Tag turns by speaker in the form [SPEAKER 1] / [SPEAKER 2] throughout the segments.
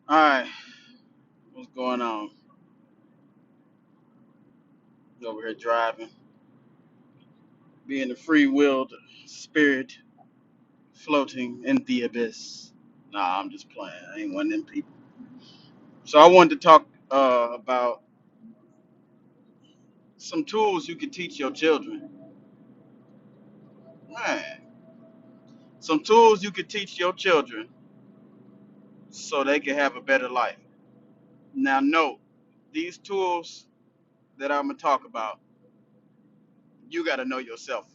[SPEAKER 1] All right, what's going on? Over here driving, being a free-willed spirit floating in the abyss. Nah, I'm just playing. I ain't one of them people. So I wanted to talk about some tools you can teach your children. Man, some tools you can teach your children so they can have a better life. Now, note these tools that I'm gonna talk about. You got to know yourself,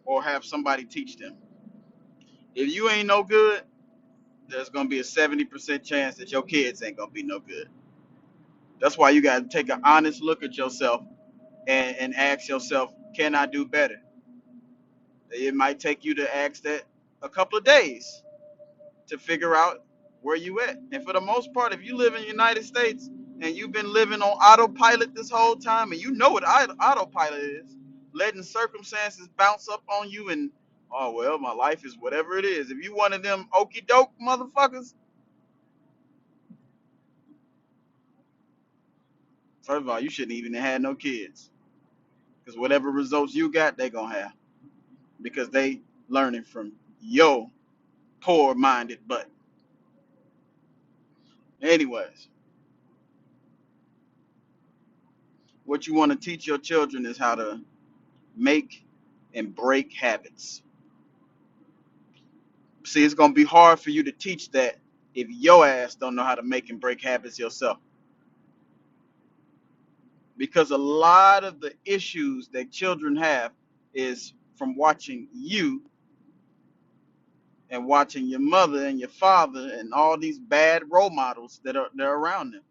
[SPEAKER 1] or have somebody teach them. If you ain't no good, there's gonna be a 70% chance that your kids ain't gonna be no good. That's why you gotta take an honest look at yourself and ask yourself, can I do better? It might take you to ask that a couple of days to figure out where you at. And for the most part, if you live in the United States and you've been living on autopilot this whole time, and you know what autopilot is, letting circumstances bounce up on you and, oh well, my life is whatever it is. If you one of them okey doke motherfuckers, first of all, you shouldn't even have had no kids. Because whatever results you got, they gonna have. Because they learning from your poor minded butt. Anyways, what you want to teach your children is how to make and break habits. See, it's gonna be hard for you to teach that if your ass don't know how to make and break habits yourself. Because a lot of the issues that children have is from watching you and watching your mother and your father and all these bad role models that are around them.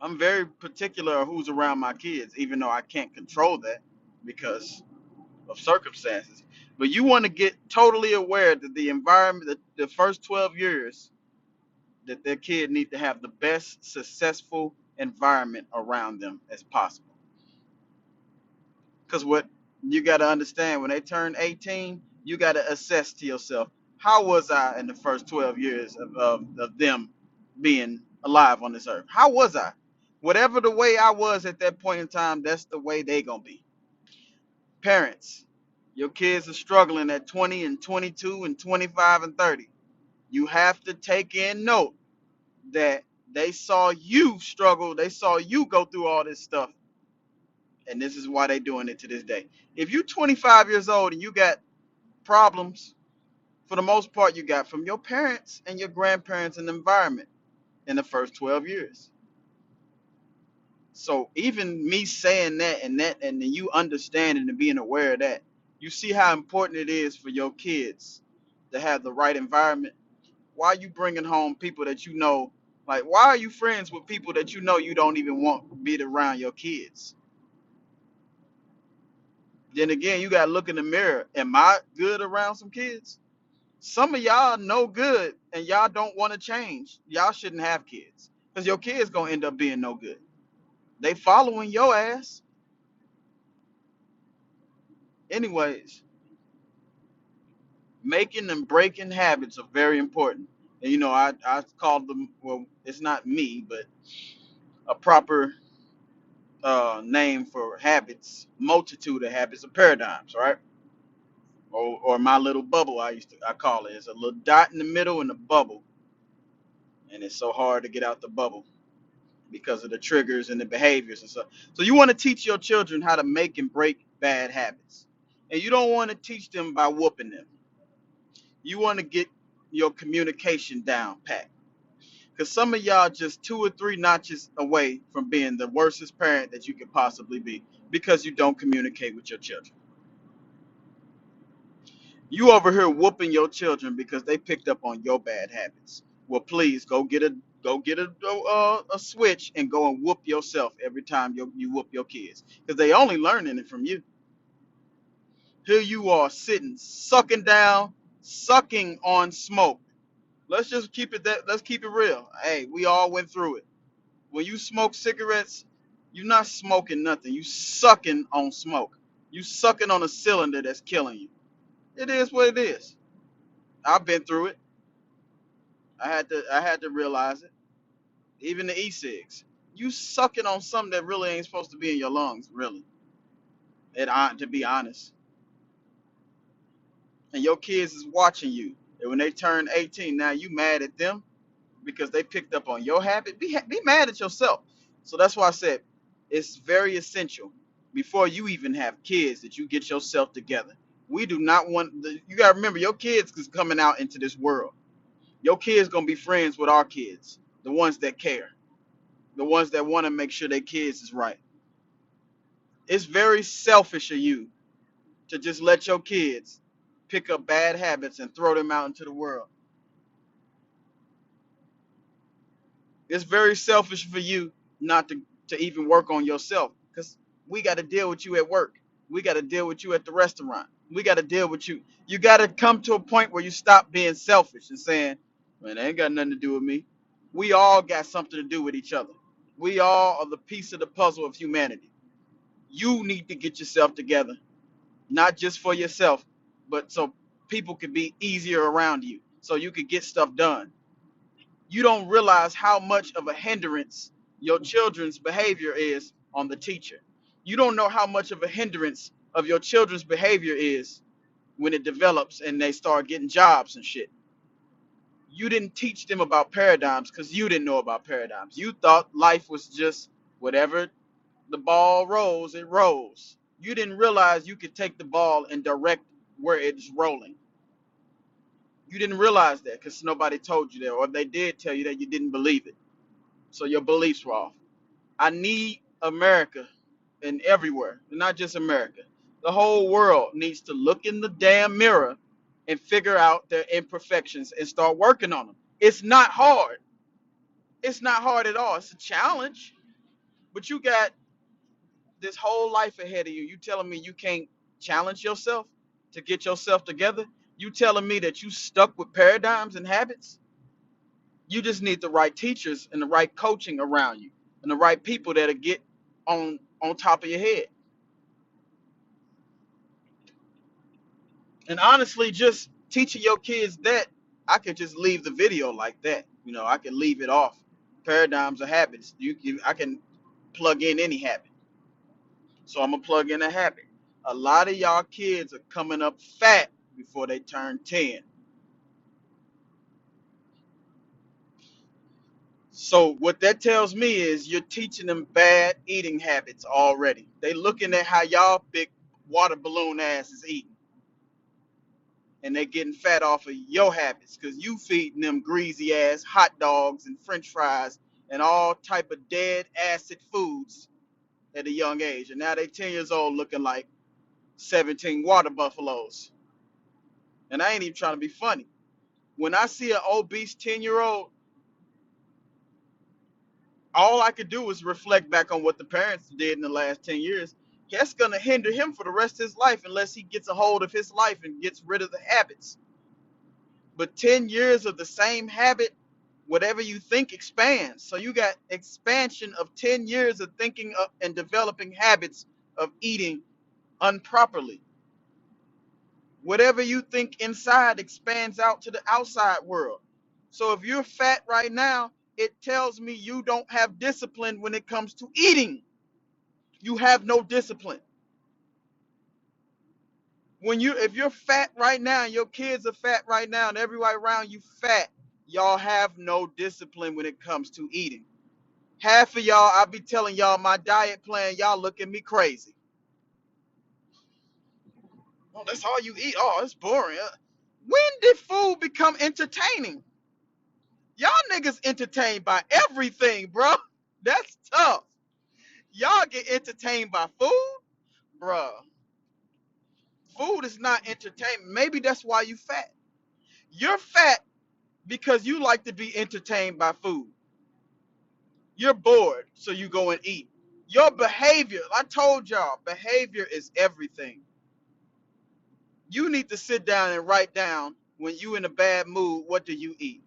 [SPEAKER 1] I'm very particular of who's around my kids, even though I can't control that because of circumstances. But you want to get totally aware that the environment, the first 12 years, that their kid need to have the best successful environment around them as possible. Because what you got to understand, when they turn 18, you got to assess to yourself, how was I in the first 12 years of them being alive on this earth? How was I? Whatever the way I was at that point in time, that's the way they gonna be. Parents, your kids are struggling at 20 and 22 and 25 and 30. You have to take in note that they saw you struggle, they saw you go through all this stuff, and this is why they doing it to this day. If you 25 years old and you got problems, for the most part you got from your parents and your grandparents and the environment in the first 12 years. So even me saying that and then you understanding and being aware of that, you see how important it is for your kids to have the right environment. Why are you bringing home people that you know? Like, why are you friends with people that you know you don't even want to be around your kids? Then again, you got to look in the mirror. Am I good around some kids? Some of y'all no good and y'all don't want to change. Y'all shouldn't have kids because your kids going to end up being no good. They following your ass. Anyways, making and breaking habits are very important. And I called them, well, it's not me, but a proper name for habits, multitude of habits, or paradigms, right? Or my little bubble, I call it. It's a little dot in the middle and a bubble, and it's so hard to get out the bubble because of the triggers and the behaviors and stuff. So you want to teach your children how to make and break bad habits, and you don't want to teach them by whooping them. You want to get your communication down pat. Because some of y'all just 2 or 3 notches away from being the worstest parent that you could possibly be because you don't communicate with your children. You over here whooping your children because they picked up on your bad habits. Well, please go get a switch and go and whoop yourself every time you whoop your kids because they only learning it from you. Here you are sitting, sucking on smoke. Let's keep it real. Hey, we all went through it. When you smoke cigarettes, you're not smoking nothing. You sucking on smoke. You sucking on a cylinder that's killing you. It is what it is. I've been through it. I had to realize it. Even the e-cigs. You sucking on something that really ain't supposed to be in your lungs, really. To be honest. And your kids is watching you. And when they turn 18, now you mad at them because they picked up on your habit. Be mad at yourself. So that's why I said it's very essential before you even have kids that you get yourself together. We do not want you gotta remember your kids is coming out into this world. Your kids gonna be friends with our kids, the ones that care, the ones that want to make sure their kids is right. It's very selfish of you to just let your kids pick up bad habits and throw them out into the world. It's very selfish for you not to even work on yourself because we got to deal with you at work. We got to deal with you at the restaurant. We got to deal with you. You got to come to a point where you stop being selfish and saying, man, that ain't got nothing to do with me. We all got something to do with each other. We all are the piece of the puzzle of humanity. You need to get yourself together, not just for yourself, but so people can be easier around you, so you can get stuff done. You don't realize how much of a hindrance your children's behavior is on the teacher. You don't know how much of a hindrance of your children's behavior is when it develops and they start getting jobs and shit. You didn't teach them about paradigms because you didn't know about paradigms. You thought life was just whatever the ball rolls, it rolls. You didn't realize you could take the ball and direct where it's rolling. You didn't realize that because nobody told you that, or if they did tell you that, you didn't believe it. So your beliefs were off. I need America and everywhere, and not just America. The whole world needs to look in the damn mirror and figure out their imperfections and start working on them. It's not hard. It's not hard at all. It's a challenge, but you got this whole life ahead of you. You telling me you can't challenge yourself to get yourself together? You telling me that you stuck with paradigms and habits? You just need the right teachers and the right coaching around you and the right people that'll get on top of your head. And honestly, just teaching your kids that, I could just leave the video like that. I can leave it off. Paradigms or habits. I can plug in any habit. So I'm gonna plug in a habit. A lot of y'all kids are coming up fat before they turn 10. So what that tells me is you're teaching them bad eating habits already. They looking at how y'all big water balloon ass is eating, and they getting fat off of your habits because you feeding them greasy ass hot dogs and French fries and all type of dead acid foods at a young age, and now they 10 years old looking like 17 water buffaloes. And I ain't even trying to be funny. When I see an obese 10-year-old, all I could do is reflect back on what the parents did in the last 10 years. That's going to hinder him for the rest of his life unless he gets a hold of his life and gets rid of the habits. But 10 years of the same habit, whatever you think expands. So you got expansion of 10 years of thinking and developing habits of eating improperly. Whatever you think inside expands out to the outside world. So if you're fat right now, it tells me you don't have discipline when it comes to eating. You have no discipline. If you're fat right now and your kids are fat right now and everybody around you fat, y'all have no discipline when it comes to eating. Half of y'all, I be telling y'all my diet plan, y'all look at me crazy. Oh, that's all you eat? Oh, it's boring. When did food become entertaining? Y'all niggas entertained by everything, bro. That's tough. Y'all get entertained by food? Bruh. Food is not entertainment. Maybe that's why you fat. You're fat because you like to be entertained by food. You're bored, so you go and eat. Your behavior, I told y'all, behavior is everything. You need to sit down and write down when you in a bad mood, what do you eat?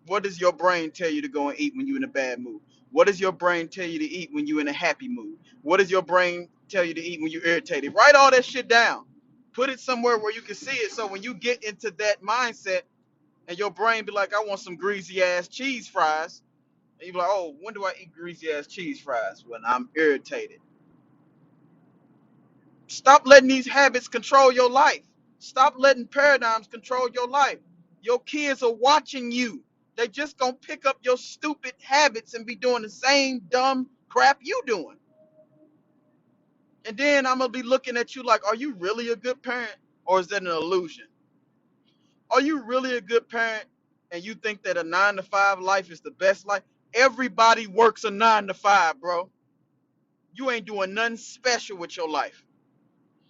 [SPEAKER 1] What does your brain tell you to go and eat when you're in a bad mood? What does your brain tell you to eat when you're in a happy mood? What does your brain tell you to eat when you're irritated? Write all that shit down. Put it somewhere where you can see it so when you get into that mindset, And your brain be like, I want some greasy ass cheese fries. And you be like, oh, when do I eat greasy ass cheese fries? When I'm irritated. Stop letting these habits control your life. Stop letting paradigms control your life. Your kids are watching you. They just gonna pick up your stupid habits and be doing the same dumb crap you doing. And then I'm gonna be looking at you like, are you really a good parent? Or is that an illusion? Are you really a good parent and you think that a 9 to 5 life is the best life? Everybody works a 9 to 5, bro. You ain't doing nothing special with your life.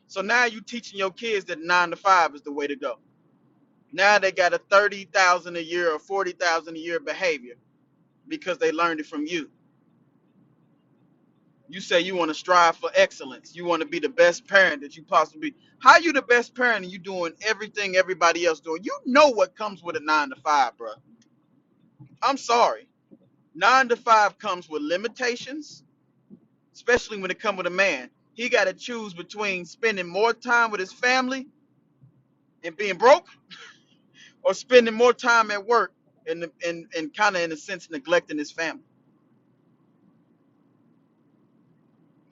[SPEAKER 1] So now you teaching your kids that 9 to 5 is the way to go. Now they got a 30,000 a year or 40,000 a year behavior because they learned it from you. You say you want to strive for excellence. You want to be the best parent that you possibly be. How you the best parent and you doing everything everybody else doing? You know what comes with a 9 to 5, bro. I'm sorry. 9 to 5 comes with limitations, especially when it comes with a man. He got to choose between spending more time with his family and being broke, or spending more time at work and kind of in a sense neglecting his family.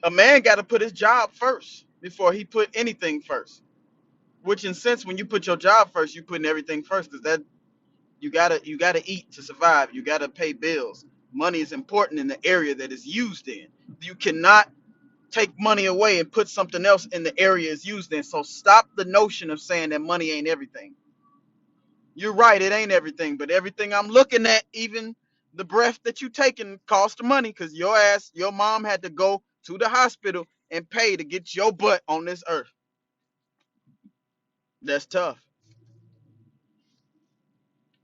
[SPEAKER 1] A man got to put his job first before he put anything first. Which in sense, when you put your job first, you putting everything first, because that you gotta eat to survive. You gotta pay bills. Money is important in the area that is used in. You cannot take money away and put something else in the area it's used in. So stop the notion of saying that money ain't everything. You're right, it ain't everything, but everything I'm looking at, even the breath that you taking, cost money, because your mom had to go to the hospital and pay to get your butt on this earth. That's tough.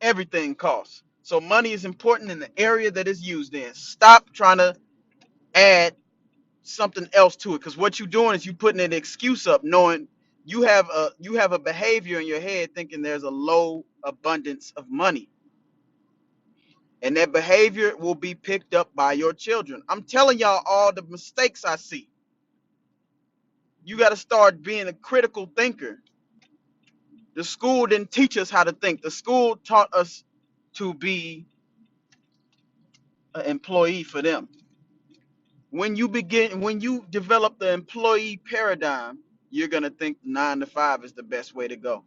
[SPEAKER 1] Everything costs. So money is important in the area that it's used in. Stop trying to add something else to it, because what you're doing is you putting an excuse up, knowing you have a behavior in your head thinking there's a low abundance of money, and that behavior will be picked up by your children. I'm telling y'all all the mistakes I see. You got to start being a critical thinker. The school didn't teach us how to think. The school taught us to be an employee for them. When you develop the employee paradigm, you're gonna think 9 to 5 is the best way to go.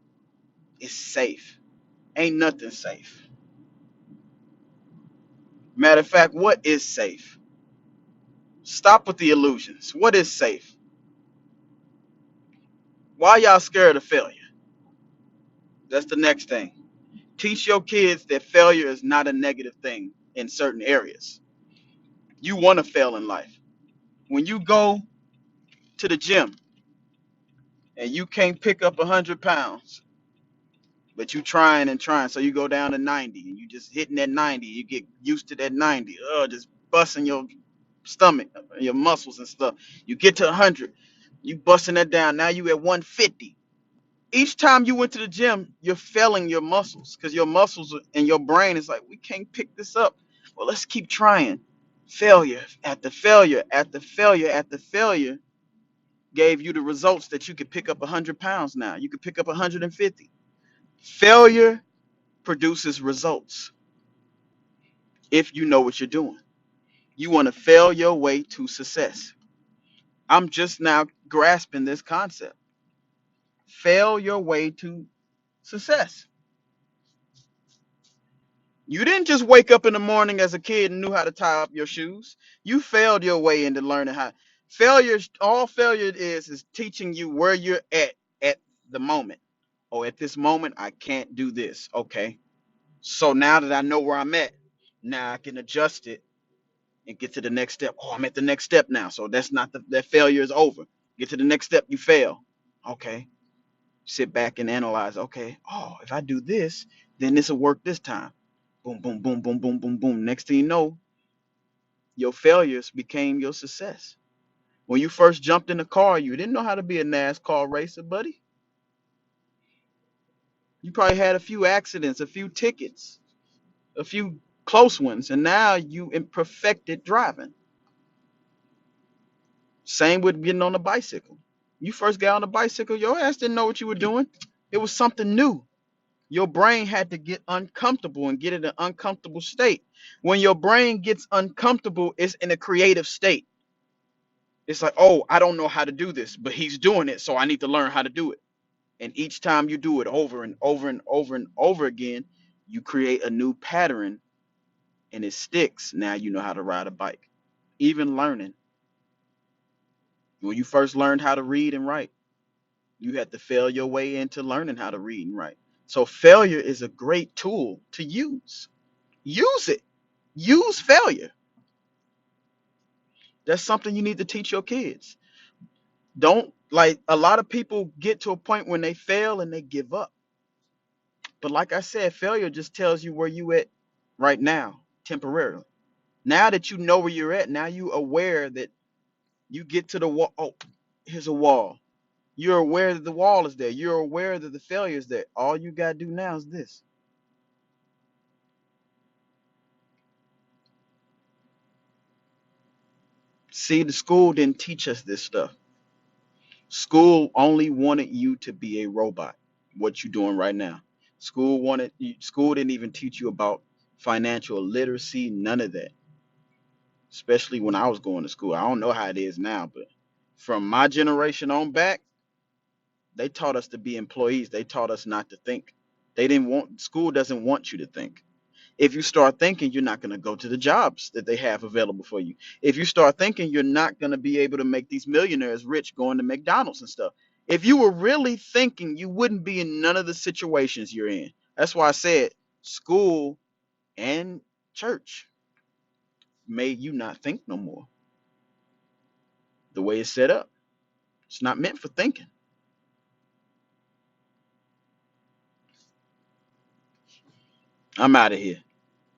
[SPEAKER 1] It's safe. Ain't nothing safe. Matter of fact, what is safe? Stop with the illusions. What is safe? Why y'all scared of failure? That's the next thing. Teach your kids that failure is not a negative thing in certain areas. You want to fail in life. When you go to the gym and you can't pick up 100 pounds, but you trying and trying, so you go down to 90 and you just hitting that 90, you get used to that 90, just busting your stomach, your muscles and stuff. You get to 100, you busting that down, now you at 150. Each time you went to the gym, you're failing your muscles, because your muscles and your brain is like, we can't pick this up, well, let's keep trying. Failure after failure after failure after failure gave you the results that you could pick up 100 pounds. Now you could pick up 150. Failure produces results if you know what you're doing. You want to fail your way to success. I'm just now grasping this concept. Fail your way to success. You didn't just wake up in the morning as a kid and knew how to tie up your shoes. You failed your way into learning how. All failure is teaching you where you're at the moment. Oh, at this moment, I can't do this. Okay. So now that I know where I'm at, now I can adjust it and get to the next step. Oh, I'm at the next step now. So that's not that failure is over. Get to the next step, you fail. Okay. Sit back and analyze. Okay. Oh, if I do this, then this will work this time. Boom, boom, boom, boom, boom, boom, boom. Next thing you know, your failures became your success. When you first jumped in the car, you didn't know how to be a NASCAR racer, buddy. You probably had a few accidents, a few tickets, a few close ones, and now you perfected driving. Same with getting on a bicycle. You first got on a bicycle, your ass didn't know what you were doing. It was something new. Your brain had to get uncomfortable and get in an uncomfortable state. When your brain gets uncomfortable, it's in a creative state. It's like, oh, I don't know how to do this, but he's doing it, so I need to learn how to do it. And each time you do it over and over and over and over again, you create a new pattern and it sticks. Now you know how to ride a bike. Even learning. When you first learned how to read and write, you had to fail your way into learning how to read and write. So failure is a great tool to use. Use it. Use failure. That's something you need to teach your kids. Don't, like, a lot of people get to a point when they fail and they give up. But like I said, failure just tells you where you at right now, temporarily. Now that you know where you're at, now you aware that you get to the wall. Oh, here's a wall. You're aware that the wall is there. You're aware that the failure is there. All you gotta do now is this. See, the school didn't teach us this stuff. School only wanted you to be a robot. What you doing right now? School didn't even teach you about financial literacy, none of that. Especially when I was going to school. I don't know how it is now, but from my generation on back, they taught us to be employees. They taught us not to think. They didn't want School doesn't want you to think. If you start thinking, you're not going to go to the jobs that they have available for you. If you start thinking, you're not going to be able to make these millionaires rich going to McDonald's and stuff. If you were really thinking, you wouldn't be in none of the situations you're in. That's why I said school and church made you not think no more. The way it's set up, it's not meant for thinking. I'm out of here.